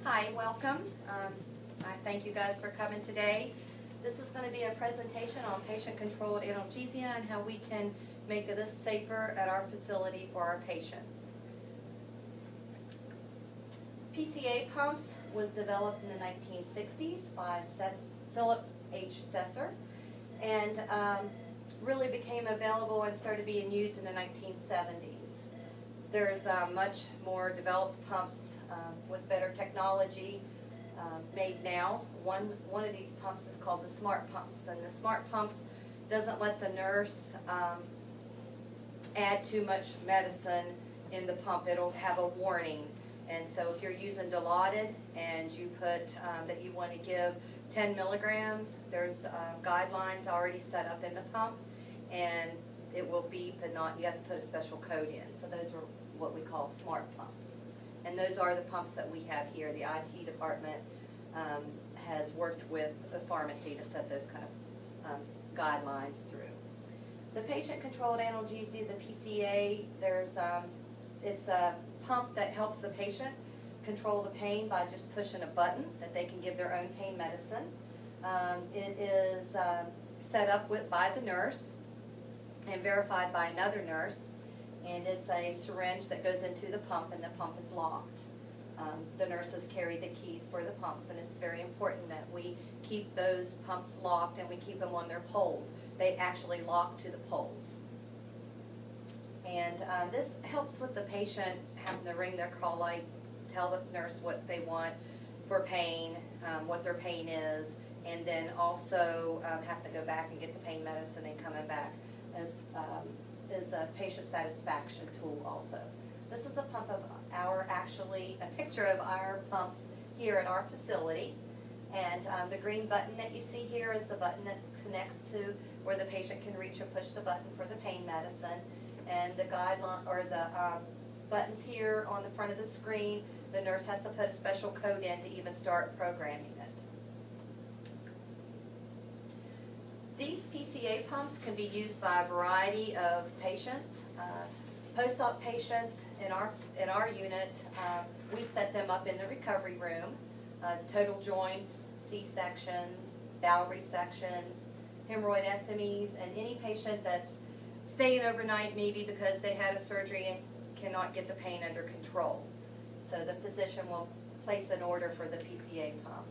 Hi, welcome. I thank you guys for coming today. This is going to be a presentation on patient-controlled analgesia and how we can make this safer at our facility for our patients. PCA pumps was developed in the 1960s by Philip H. Sesser and really became available and started being used in the 1970s. There's much more developed pumps with better technology made now. One of these pumps is called the smart pumps, and the smart pumps doesn't let the nurse add too much medicine in the pump. It'll have a warning, and so if you're using Dilaudid and you put that you want to give 10 milligrams, there's guidelines already set up in the pump, and it will beep and not, you have to put a special code in. So those are what we call smart pumps. And those are the pumps that we have here. The IT department has worked with the pharmacy to set those kind of guidelines through. The patient-controlled analgesia, the PCA, it's a pump that helps the patient control the pain by just pushing a button that they can give their own pain medicine. It is set up by the nurse and verified by another nurse. And it's a syringe that goes into the pump, and the pump is locked. The nurses carry the keys for the pumps, and it's very important that we keep those pumps locked and we keep them on their poles. They actually lock to the poles. And this helps with the patient having to ring their call light, tell the nurse what they want for pain, what their pain is, and then also have to go back and get the pain medicine and coming back is a patient satisfaction tool also. This is a pump of a picture of our pumps here at our facility. And the green button that you see here is the button that connects to where the patient can reach and push the button for the pain medicine. And the guideline, or the buttons here on the front of the screen, the nurse has to put a special code in to even start programming it. These PCA pumps can be used by a variety of patients. Post-op patients in our unit, we set them up in the recovery room. Total joints, C-sections, bowel resections, hemorrhoidectomies, and any patient that's staying overnight maybe because they had a surgery and cannot get the pain under control. So the physician will place an order for the PCA pump.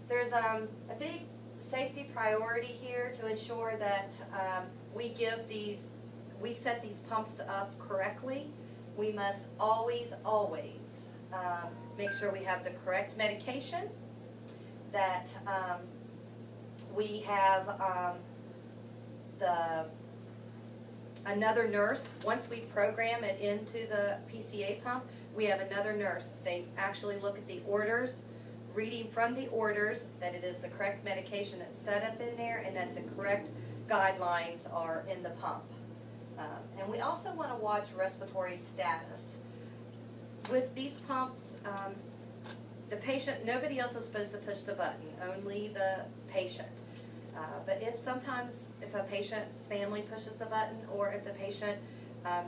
There's a big safety priority here to ensure that we set these pumps up correctly. We must always make sure we have the correct medication, that we have another nurse. Once we program it into the PCA pump, we have another nurse. They actually look at the orders, reading from the orders that it is the correct medication that's set up in there and that the correct guidelines are in the pump. And we also want to watch respiratory status. With these pumps, the patient, nobody else is supposed to push the button, only the patient. But if a patient's family pushes the button, or if the patient,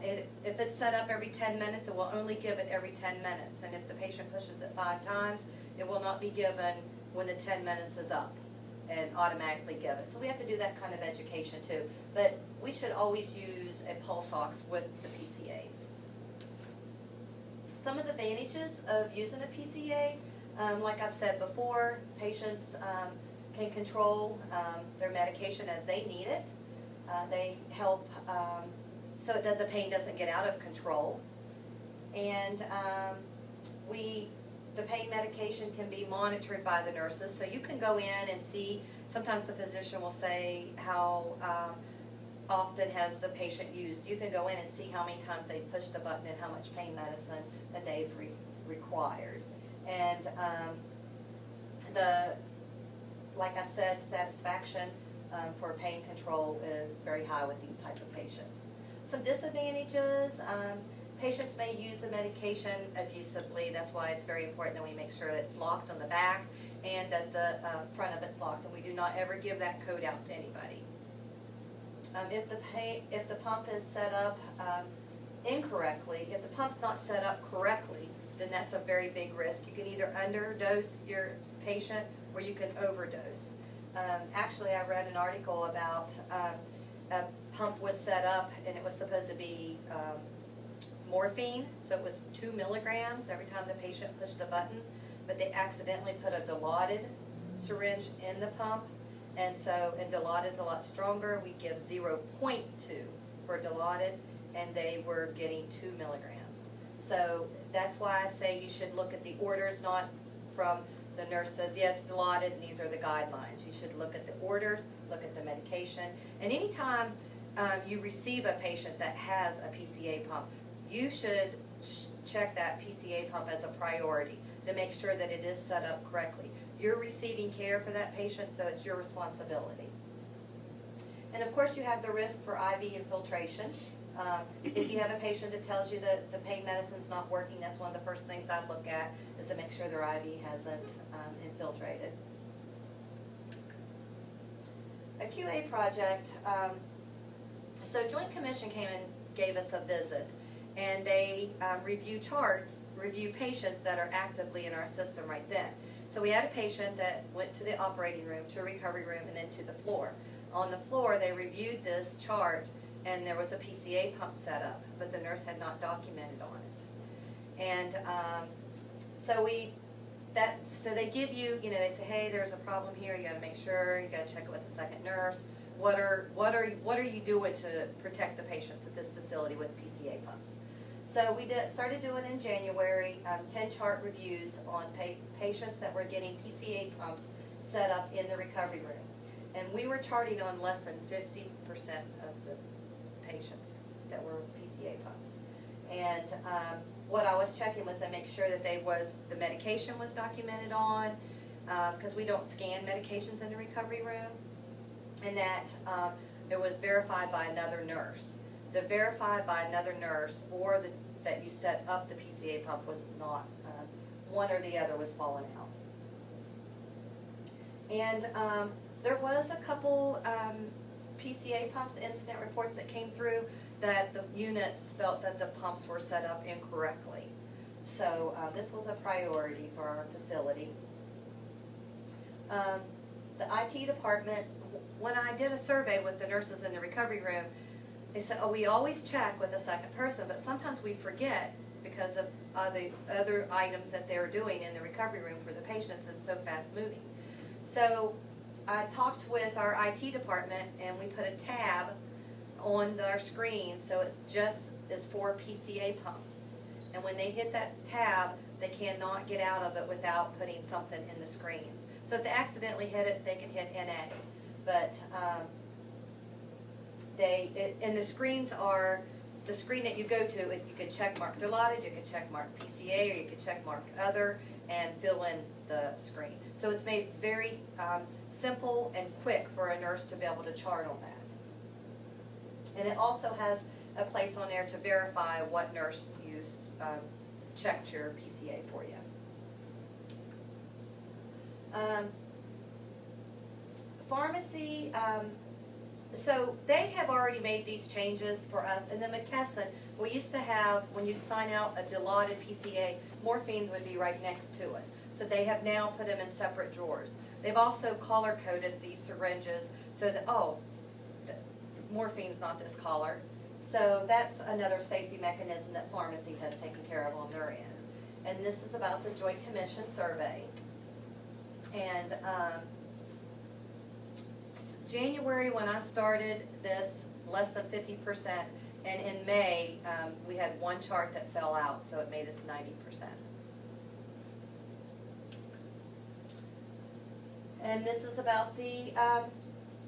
if it's set up every 10 minutes, it will only give it every 10 minutes. And if the patient pushes it 5 times, it will not be given when the 10 minutes is up and automatically give it. So we have to do that kind of education too. But we should always use a pulse ox with the PCAs. Some of the advantages of using a PCA, like I've said before, patients can control their medication as they need it. They help so that the pain doesn't get out of control. And the pain medication can be monitored by the nurses, so you can go in and see. Sometimes the physician will say how often has the patient used. You can go in and see how many times they pushed the button and how much pain medicine that they've required. And like I said, satisfaction for pain control is very high with these type of patients. Some disadvantages, patients may use the medication abusively. That's why it's very important that we make sure that it's locked on the back and that the front of it's locked, and we do not ever give that code out to anybody. If the pump is set up incorrectly, if the pump's not set up correctly, then that's a very big risk. You can either underdose your patient or you can overdose. Actually, I read an article about a pump was set up and it was supposed to be morphine, so it was 2 milligrams every time the patient pushed the button, but they accidentally put a dilaudid syringe in the pump, and dilaudid is a lot stronger. We give 0.2 for dilaudid, and they were getting 2 milligrams. So that's why I say you should look at the orders, not from the nurse says, yeah, it's dilaudid and these are the guidelines. You should look at the orders, look at the medication, and anytime you receive a patient that has a PCA pump, you should check that PCA pump as a priority to make sure that it is set up correctly. You're receiving care for that patient, so it's your responsibility. And of course you have the risk for IV infiltration. If you have a patient that tells you that the pain medicine's not working, that's one of the first things I look at, is to make sure their IV hasn't infiltrated. A QA project, so Joint Commission came and gave us a visit, and they review patients that are actively in our system right then. So we had a patient that went to the operating room, to a recovery room, and then to the floor. On the floor, they reviewed this chart, and there was a PCA pump set up, but the nurse had not documented on it. And so they give you, they say, hey, there's a problem here. You got to make sure. You got to check it with the second nurse. What are you doing to protect the patients at this facility with PCA pumps? So we started doing in January 10 chart reviews on patients that were getting PCA pumps set up in the recovery room. And we were charting on less than 50% of the patients that were PCA pumps. And what I was checking was to make sure that the medication was documented on, because we don't scan medications in the recovery room, and that it was verified by another nurse. The verified by another nurse or that you set up the PCA pump was not, one or the other was falling out. And there was a couple PCA pumps incident reports that came through that the units felt that the pumps were set up incorrectly. So this was a priority for our facility. The IT department, when I did a survey with the nurses in the recovery room, they said, oh, we always check with a second person, but sometimes we forget because of the other items that they're doing in the recovery room for the patients. It's so fast moving. So I talked with our IT department, and we put a tab on our screen, so it's just is for PCA pumps. And when they hit that tab, they cannot get out of it without putting something in the screens. So if they accidentally hit it, they can hit NA. But and the screens are, the screen that you go to, you can check mark dilaudid, you can check mark PCA, or you can check mark other and fill in the screen. So it's made very simple and quick for a nurse to be able to chart on that. And it also has a place on there to verify what nurse you checked your PCA for you. Pharmacy, so they have already made these changes for us. And then McKesson, we used to have, when you'd sign out a dilaudid PCA, morphines would be right next to it. So they have now put them in separate drawers. They've also color-coded these syringes so that, oh, morphine's not this color. So that's another safety mechanism that pharmacy has taken care of on their end. And this is about the Joint Commission survey. And January, when I started this, less than 50%, and in May, we had one chart that fell out, so it made us 90%. And this is about the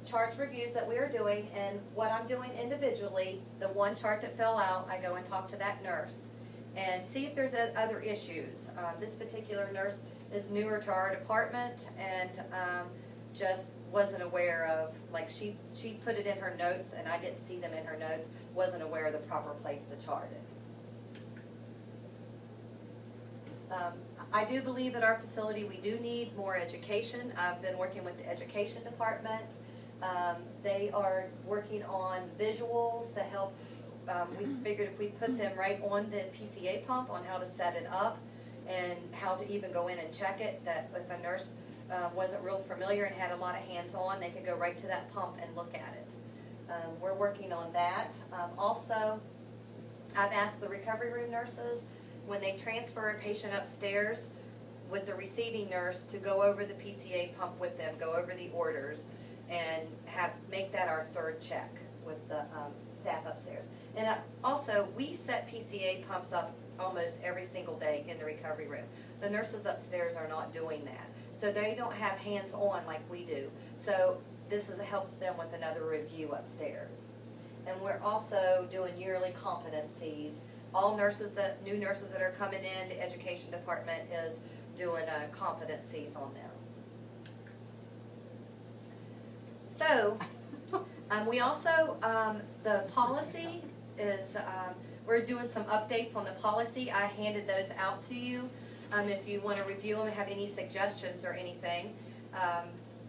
charts reviews that we are doing, and what I'm doing individually. The one chart that fell out, I go and talk to that nurse and see if there's other issues. This particular nurse is newer to our department and just wasn't aware of, like she put it in her notes and I didn't see them in her notes, wasn't aware of the proper place to chart it. I do believe at our facility we do need more education. I've been working with the education department. They are working on visuals to help. We figured if we put them right on the PCA pump on how to set it up, and how to even go in and check it, that if a nurse wasn't real familiar and had a lot of hands-on, they could go right to that pump and look at it. We're working on that. Also, I've asked the recovery room nurses, when they transfer a patient upstairs with the receiving nurse, to go over the PCA pump with them, go over the orders, and make that our third check with the staff upstairs. And also, we set PCA pumps up almost every single day in the recovery room. The nurses upstairs are not doing that, so they don't have hands-on like we do. So this helps them with another review upstairs. And we're also doing yearly competencies. All nurses, new nurses that are coming in, the education department is doing competencies on them. So, we also, the policy is, we're doing some updates on the policy. I handed those out to you if you want to review them and have any suggestions or anything.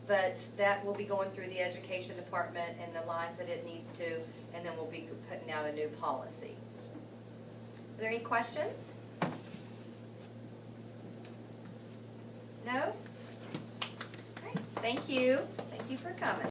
But that will be going through the education department and the lines that it needs to, and then we'll be putting out a new policy. Are there any questions? No? All right. Thank you. Thank you for coming.